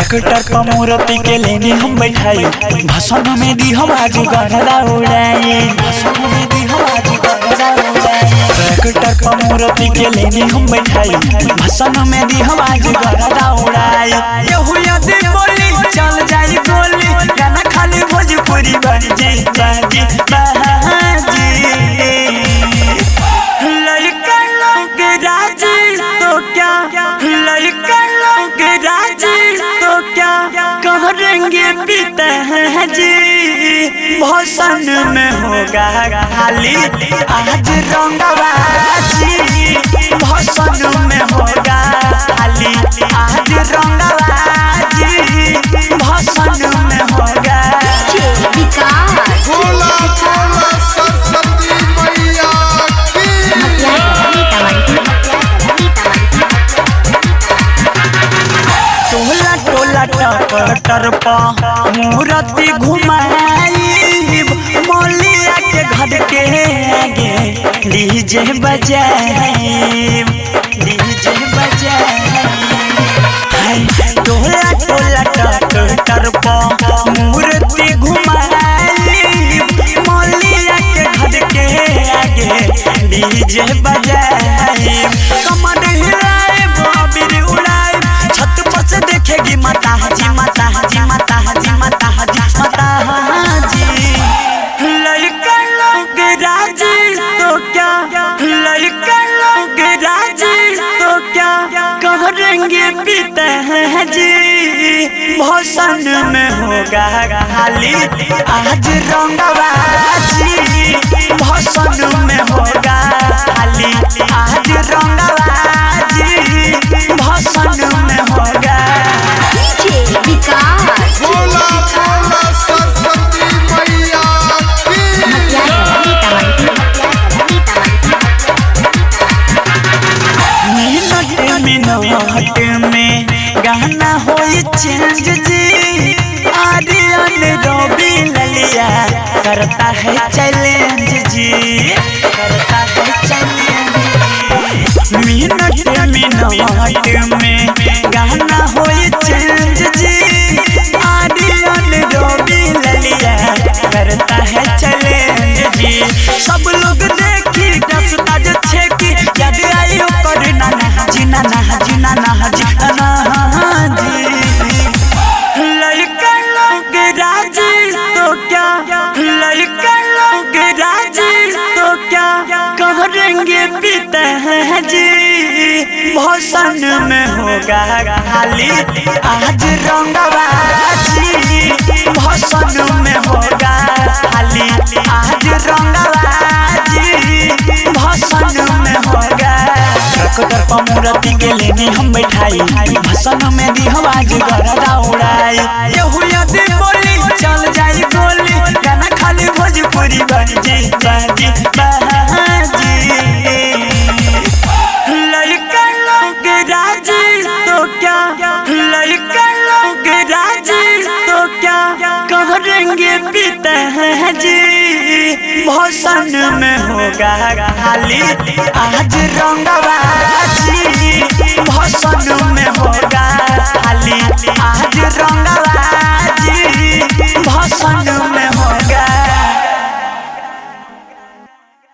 Tractor पर मूर्ति के लेने हम बैठाई, भाषण में दी हम आज गरदा उड़ाई, भाषण में दी हम आज गरदा उड़ाई। ट्रैक्टर पर मूर्ति के लेने हम बैठाई, भाषण में दी हम आज गरदा उड़ाई। यहू यदि बोली चल जाई गोली, गाना खाली भोजपुरी बाजी बाजी बाजी। लड़का लोग राजी तो क्या, लड़का लोग राजी तो क्या करेंगे पिताजी। भाषण में होगा खाली आज रंगबाजी, भाषण में होगा खाली आज रंगबाजी, भाषण में होगा सरस्वती मैया टोला टोला ट्रैक्टर पर मूर्ति घुमाई, मौलिया के घर के आगे डीजे बजाई, डीजे बजाई। टोला टोला ट्रैक्टर पर मूर्ति घुमाई, मौलिया के घर के आगे डीजे बजाई। कमर हिलाए बाबिर उड़ाए, छत पर से देखेगी माता जी माता जी माता जी माता जी माता जी। लड़का लोग राजी तो क्या, लड़का लोग राजी तो क्या करेंगे पिताजी। भाषण में होगा खाली आज रंगबाजी, भाषण में होगा खाली आज रंगबाजी, भाषण में होगा सरस्वती मैया मिनट में गाना होई चेंज जी। आर्यन रवि ललिया करता है चैलेंज जी, करता है चैलेंज। मिनट में गाना होई चेंज जी। आर्यन रवि ललिया करता है चैलेंज जी। सब लोग देखी दसता जो छेकी, याद आई कर नाना जी नाना जी नाना जी नाना जी। लड़का लोग राजी तो क्या, लड़का लोग राजी तो क्या करेंगे पिताजी। भाषण में होगा खाली आज रंगबाजी, भाषण में होगा खाली आज रंगबाजी, भाषण में होगा। ट्रैक्टर पर मूर्ति के लेने हम बैठाई, भाषण में दी हम आज गरदा उड़ाई। यहू यदि बोली चल जाई गोली, गाना खाली भोजपुरी बाजी बाजी बाजी। लड़का लोग राजी तो क्या, लड़का लोग राजी तो क्या करेंगे पिताजी। भाषण में होगा खाली आज रंगबाजी,